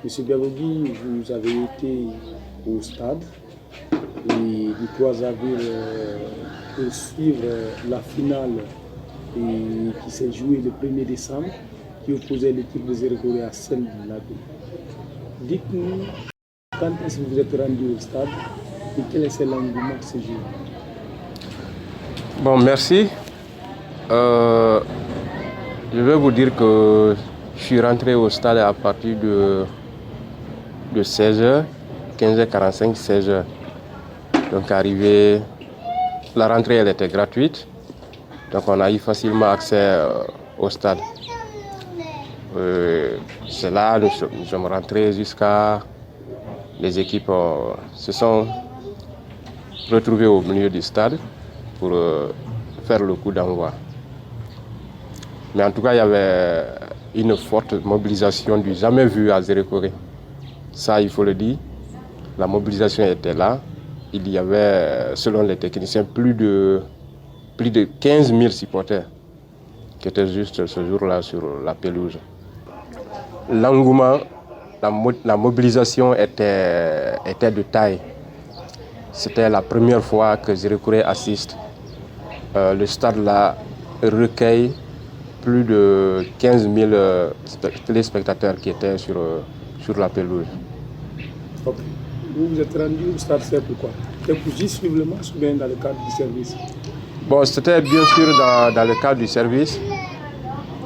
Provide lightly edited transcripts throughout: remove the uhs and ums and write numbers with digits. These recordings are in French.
Monsieur Biagogui, vous avez été au stade et du 3 avril pour suivre la finale qui s'est jouée le 1er décembre, qui opposait l'équipe de Zéro-Corée à celle de l'AB. Dites-nous, quand est-ce que vous êtes rendu au stade et quel est l'engouement de ce jour? Bon, merci. Je vais vous dire que je suis rentré au stade à partir de 16h, 15h45, 16h. Donc arrivé, la rentrée elle était gratuite, donc on a eu facilement accès au stade. C'est là nous sommes rentrés jusqu'à les équipes se sont retrouvées au milieu du stade pour faire le coup d'envoi. Mais en tout cas, il y avait une forte mobilisation du jamais vu à Zéro-Corée. Ça, il faut le dire. La mobilisation était là. Il y avait, selon les techniciens, plus de 15 000 supporters qui étaient juste ce jour-là sur la pelouse. L'engouement, la mobilisation était de taille. C'était la première fois que Zéro-Corée assiste. Le stade-là recueille plus de 15 000 téléspectateurs qui étaient sur la pelouse. Okay. Vous êtes rendu au stade, c'est pourquoi? C'est pour juste suivre le match ou bien dans le cadre du service? Bon, c'était bien sûr dans le cadre du service,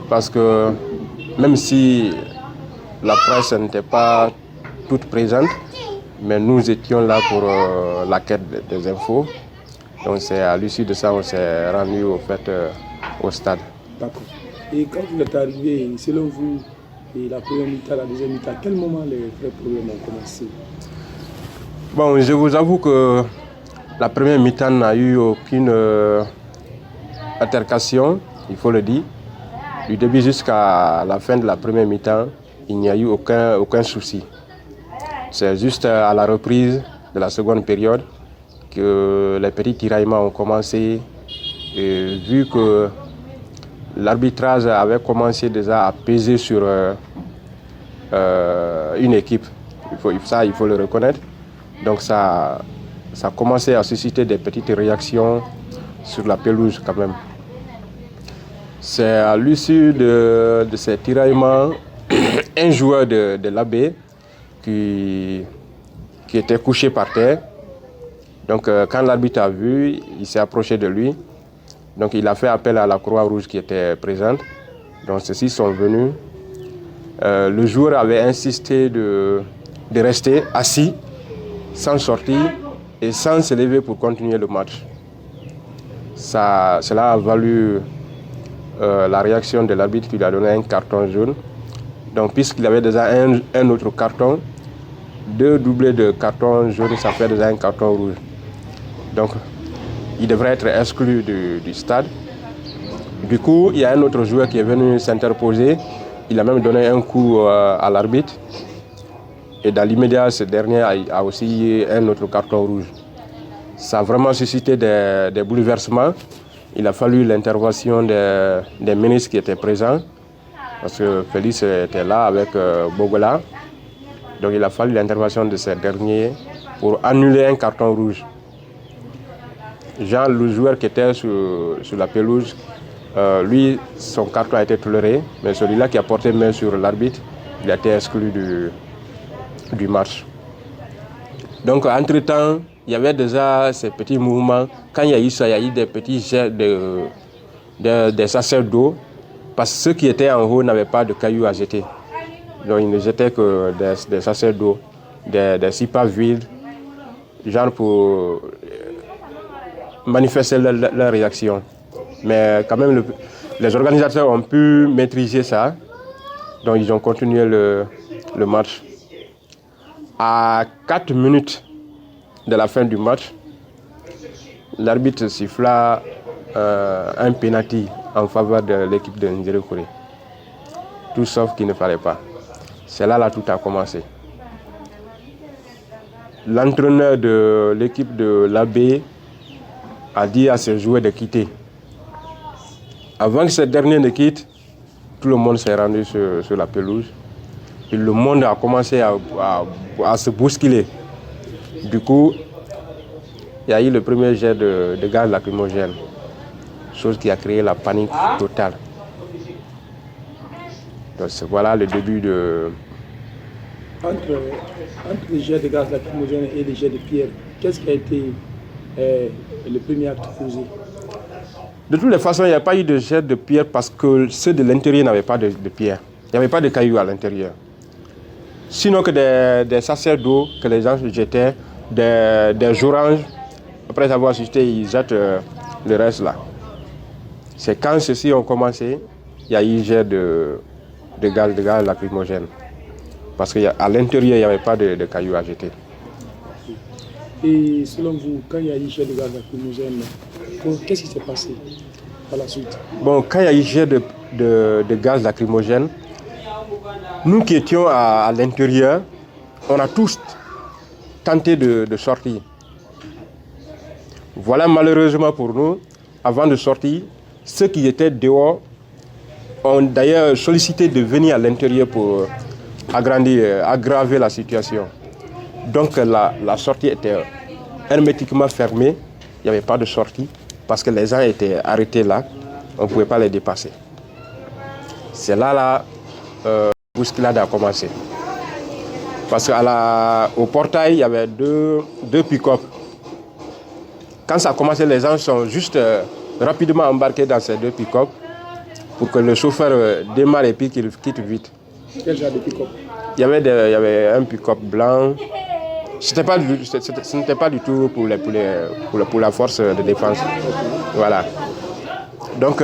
parce que même si la presse n'était pas toute présente, mais nous étions là pour la quête des infos. Donc c'est à l'issue de ça on s'est rendu au stade. D'accord. Et quand vous êtes arrivé, selon vous, la première mi-temps, la deuxième mi-temps, à quel moment les vrais problèmes ont commencé? Bon, je vous avoue que la première mi-temps n'a eu aucune altercation, il faut le dire. Du début jusqu'à la fin de la première mi-temps, il n'y a eu aucun souci. C'est juste à la reprise de la seconde période que les petits tiraillements ont commencé. Et vu que l'arbitrage avait commencé déjà à peser sur une équipe, il faut le reconnaître. Donc ça a commencé à susciter des petites réactions sur la pelouse quand même. C'est à l'issue de ces tiraillements, un joueur de l'AB qui était couché par terre. Donc quand l'arbitre a vu, il s'est approché de lui. Donc il a fait appel à la Croix-Rouge qui était présente. Donc ceux-ci sont venus. Le joueur avait insisté de rester assis, sans sortir et sans se lever pour continuer le match. Cela a valu la réaction de l'arbitre qui lui a donné un carton jaune. Donc puisqu'il avait déjà un autre carton, 2 doublés de carton jaune, ça fait déjà un carton rouge. Donc il devrait être exclu du stade. Du coup, il y a un autre joueur qui est venu s'interposer. Il a même donné un coup à l'arbitre. Et dans l'immédiat, ce dernier a aussi un autre carton rouge. Ça a vraiment suscité des bouleversements. Il a fallu l'intervention des ministres qui étaient présents, parce que Félix était là avec Bogola. Donc il a fallu l'intervention de ces derniers pour annuler un carton rouge. Jean, le joueur qui était sur la pelouse, lui, son carton a été toléré, mais celui-là qui a porté main sur l'arbitre, il a été exclu du match. Donc, entre-temps, il y avait déjà ces petits mouvements. Quand il y a eu ça, il y a eu des petits jets des sachets d'eau, parce que ceux qui étaient en haut n'avaient pas de cailloux à jeter. Donc, ils ne jetaient que des sachets d'eau, des cipas vides, genre pour manifester leur réaction. Mais quand même, les organisateurs ont pu maîtriser ça. Donc, ils ont continué le match. À 4 minutes de la fin du match, l'arbitre siffla un penalty en faveur de l'équipe de Zéro-Corée. Tout sauf qu'il ne fallait pas. C'est là tout a commencé. L'entraîneur de l'équipe de l'AB a dit à ses joueurs de quitter. Avant que ce dernier ne quitte, tout le monde s'est rendu sur la pelouse. Et le monde a commencé à se bousculer. Du coup, il y a eu le premier jet de gaz lacrymogène, chose qui a créé la panique totale. Donc voilà le début de... Entre les jets de gaz lacrymogène et les jets de pierre, qu'est-ce qui a été le premier acte posé? De toutes les façons, il n'y a pas eu de jet de pierre parce que ceux de l'intérieur n'avaient pas de pierre. Il n'y avait pas de cailloux à l'intérieur. Sinon que des sachets d'eau que les gens jetaient, des oranges. Après avoir assisté, ils jettent le reste là. C'est quand ceux-ci ont commencé, il y a eu jet de gaz lacrymogène. Parce qu'à l'intérieur, il n'y avait pas de cailloux à jeter. Et selon vous, quand il y a eu jet de gaz lacrymogène, qu'est-ce qui s'est passé par la suite? Bon, quand il y a eu jet de gaz lacrymogène, nous qui étions à l'intérieur, on a tous tenté de sortir. Voilà, malheureusement pour nous, avant de sortir, ceux qui étaient dehors ont d'ailleurs sollicité de venir à l'intérieur pour aggraver la situation. Donc la sortie était hermétiquement fermée, il n'y avait pas de sortie parce que les gens étaient arrêtés là, on ne pouvait pas les dépasser. C'est là la bousculade a commencé. Parce qu'au portail, il y avait deux pick-up. Quand ça a commencé, les gens sont juste rapidement embarqués dans ces deux pick-up pour que le chauffeur démarre et puis qu'il quitte vite. Quel genre de pick-up? Il y avait un pick-up blanc. Ce n'était pas du tout pour la force de défense. Voilà. Donc,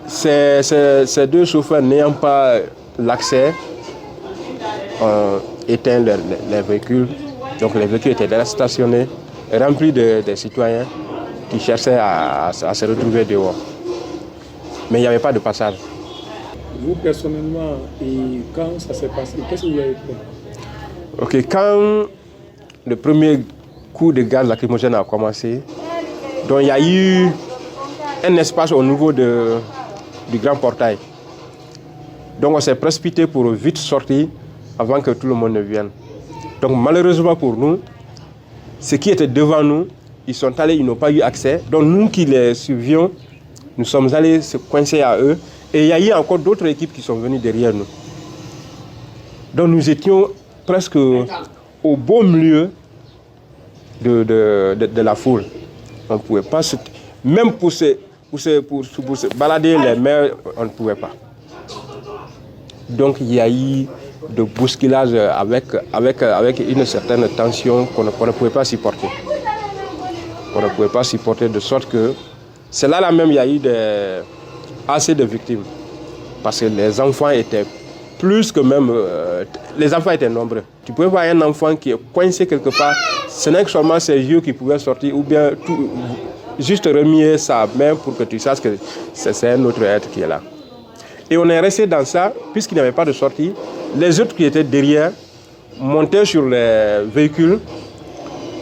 ces deux chauffeurs n'ayant pas l'accès ont éteint les véhicules. Donc, les véhicules étaient déjà stationnés, remplis de citoyens qui cherchaient à se retrouver dehors. Mais il n'y avait pas de passage. Vous, personnellement, et quand ça s'est passé, qu'est-ce que vous avez fait? Ok, quand le premier coup de gaz lacrymogène a commencé, donc il y a eu un espace au niveau du grand portail. Donc on s'est précipité pour vite sortir avant que tout le monde ne vienne. Donc malheureusement pour nous, ceux qui étaient devant nous, ils sont allés, ils n'ont pas eu accès. Donc nous qui les suivions, nous sommes allés se coincer à eux. Et il y a eu encore d'autres équipes qui sont venues derrière nous. Donc nous étions presque au beau milieu de la foule. On ne pouvait pas, même pour se balader les mains, on ne pouvait pas. Donc il y a eu de bousculage avec une certaine tension qu'on ne pouvait pas supporter. On ne pouvait pas supporter de sorte que c'est là même il y a eu assez de victimes. Parce que les enfants étaient plus que même... les enfants étaient nombreux. Tu pouvais voir un enfant qui est coincé quelque part, ce n'est que seulement ses yeux qui pouvaient sortir ou bien juste remuer sa main pour que tu saches que c'est un autre être qui est là. Et on est resté dans ça, puisqu'il n'y avait pas de sortie. Les autres qui étaient derrière montaient sur les véhicules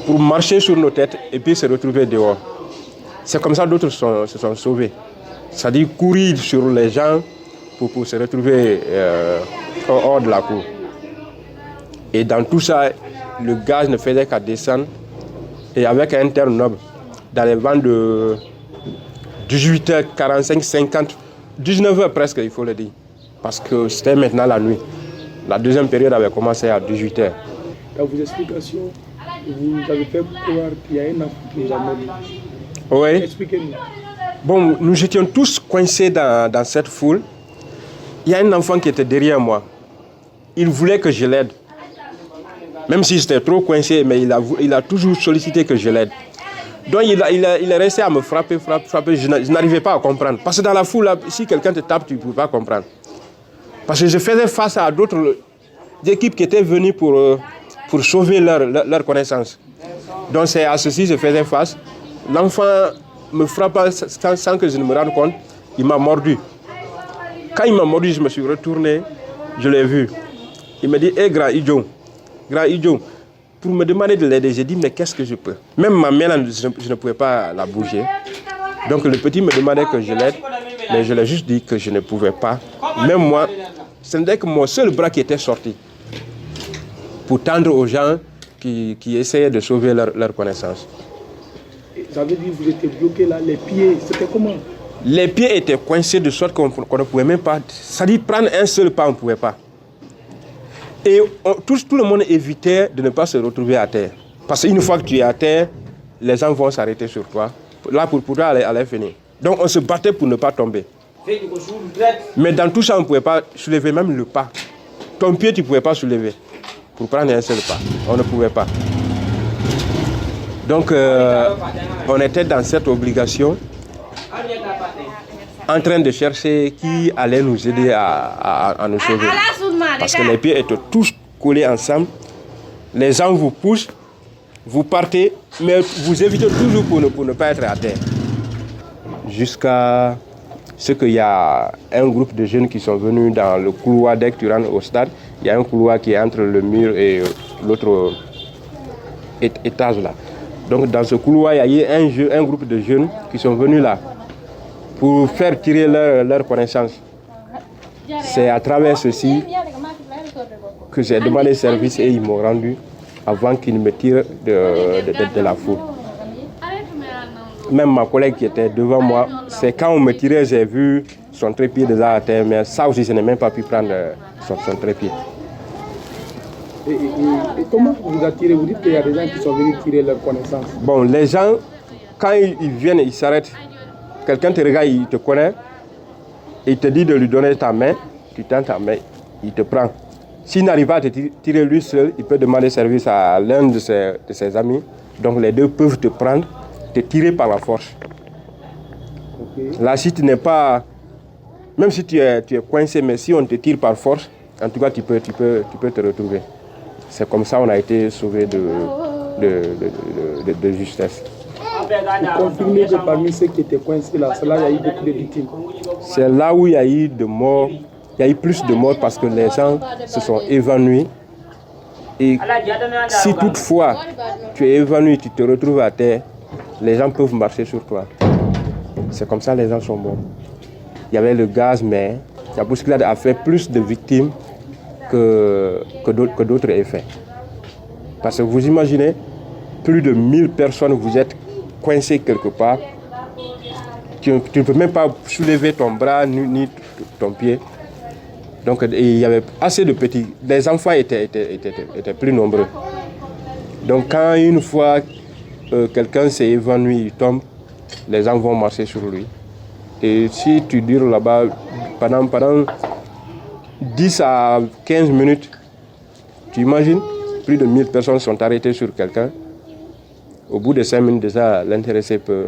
pour marcher sur nos têtes et puis se retrouver dehors. C'est comme ça que d'autres se sont sauvés. C'est-à-dire courir sur les gens pour se retrouver hors de la cour. Et dans tout ça, le gaz ne faisait qu'à descendre. Et avec un terme noble, dans les vents de 18h45, 50, 19h presque, il faut le dire. Parce que c'était maintenant la nuit. La deuxième période avait commencé à 18h. Dans vos explications, vous avez fait croire qu'il y a un enfant qui est jamais vu. Oui. Expliquez-nous. Bon, nous étions tous coincés dans cette foule. Il y a un enfant qui était derrière moi. Il voulait que je l'aide. Même si j'étais trop coincé, mais il a toujours sollicité que je l'aide. Donc il est resté à me frapper. Je n'arrivais pas à comprendre. Parce que dans la foule, là, si quelqu'un te tape, tu ne peux pas comprendre. Parce que je faisais face à d'autres équipes qui étaient venues pour sauver leur connaissance. Donc c'est à ceci que je faisais face. L'enfant me frappa sans que je ne me rende compte. Il m'a mordu. Quand il m'a mordu, je me suis retourné. Je l'ai vu. Il m'a dit, hé, grand Idjo, pour me demander de l'aider, j'ai dit, mais qu'est-ce que je peux? Même ma main, je ne pouvais pas la bouger. Donc le petit me demandait que je l'aide, mais je lui ai juste dit que je ne pouvais pas. Même moi, Ce n'était que mon seul bras qui était sorti pour tendre aux gens qui essayaient de sauver leur connaissance. Ça veut dire que vous étiez bloqué là, les pieds, c'était comment? Les pieds étaient coincés de sorte qu'on ne pouvait même pas, c'est-à-dire prendre un seul pas, on ne pouvait pas. Et tout le monde évitait de ne pas se retrouver à terre. Parce qu'une fois que tu es à terre, les gens vont s'arrêter sur toi. Là, pour toi, aller finir. Donc on se battait pour ne pas tomber. Mais dans tout ça, on ne pouvait pas soulever même le pas. Ton pied, tu ne pouvais pas soulever pour prendre un seul pas. On ne pouvait pas. Donc, on était dans cette obligation, en train de chercher qui allait nous aider à nous sauver. Parce que les pieds étaient tous collés ensemble. Les gens vous poussent, vous partez, mais vous évitez toujours pour ne pas être à terre. Jusqu'à ce qu'il y a un groupe de jeunes qui sont venus dans le couloir dès que tu rentres au stade. Il y a un couloir qui est entre le mur et l'autre étage là. Donc dans ce couloir, il y a eu un groupe de jeunes qui sont venus là pour faire tirer leur connaissance. C'est à travers ceci que j'ai demandé service et ils m'ont rendu avant qu'ils ne me tirent de la foule. Même ma collègue qui était devant moi, c'est quand on me tirait, j'ai vu son trépied déjà à terre, mais ça aussi, je n'ai même pas pu prendre son trépied. Et comment vous a tiré? Vous dites qu'il y a des gens qui sont venus tirer leur connaissance. Bon, les gens, quand ils viennent, ils s'arrêtent. Quelqu'un te regarde, il te connaît, il te dit de lui donner ta main, tu tends ta main, il te prend. S'il n'arrive pas à te tirer lui seul, il peut demander service à l'un de ses amis. Donc les deux peuvent te prendre, te tirer par la force. Okay. Là, si tu n'es pas, même si tu es coincé, mais si on te tire par force, en tout cas, tu peux te retrouver. C'est comme ça qu'on a été sauvé de justesse. Vous confirmez que parmi ceux qui étaient coincés là, c'est là où il y a eu beaucoup de victimes. C'est là où il y a eu de morts. Il y a eu plus de morts parce que les gens se sont évanouis. Et si toutefois tu es évanoui, tu te retrouves à terre, les gens peuvent marcher sur toi. C'est comme ça que les gens sont morts. Il y avait le gaz, mais la bousculade a fait plus de victimes que d'autres effets. Parce que vous imaginez, plus de 1000 personnes, vous êtes coincés quelque part. Tu ne peux même pas soulever ton bras ni ton pied. Donc il y avait assez de petits. Les enfants étaient plus nombreux. Donc quand une fois quelqu'un s'est évanoui, il tombe, les gens vont marcher sur lui. Et si tu dures là-bas pendant 10 à 15 minutes, tu imagines, plus de 1000 personnes sont arrêtées sur quelqu'un. Au bout de 5 minutes déjà, l'intéressé peut...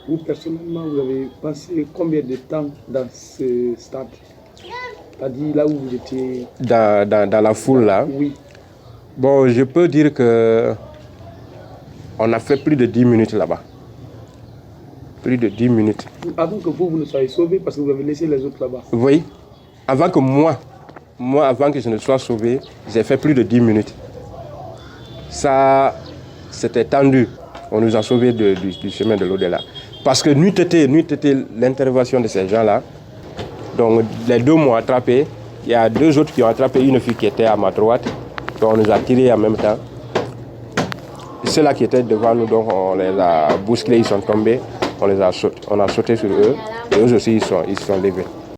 Vous, personnellement, vous avez passé combien de temps dans ce stade? C'est-à-dire là où vous étiez... Dans la foule là? Oui. Bon, je peux dire que on a fait plus de 10 minutes là-bas. Plus de 10 minutes. Avant que vous ne soyez sauvé parce que vous avez laissé les autres là-bas? Oui. Avant que moi, avant que je ne sois sauvé, j'ai fait plus de 10 minutes. Ça, c'était tendu. On nous a sauvés du chemin de l'au-delà. Parce que nuit était l'intervention de ces gens-là. Donc les deux m'ont attrapé. Il y a deux autres qui ont attrapé une fille qui était à ma droite. Donc on nous a tirés en même temps. Ceux-là qui étaient devant nous, donc on les a bousculés, ils sont tombés. On a sauté sur eux. Et eux aussi, ils sont levés.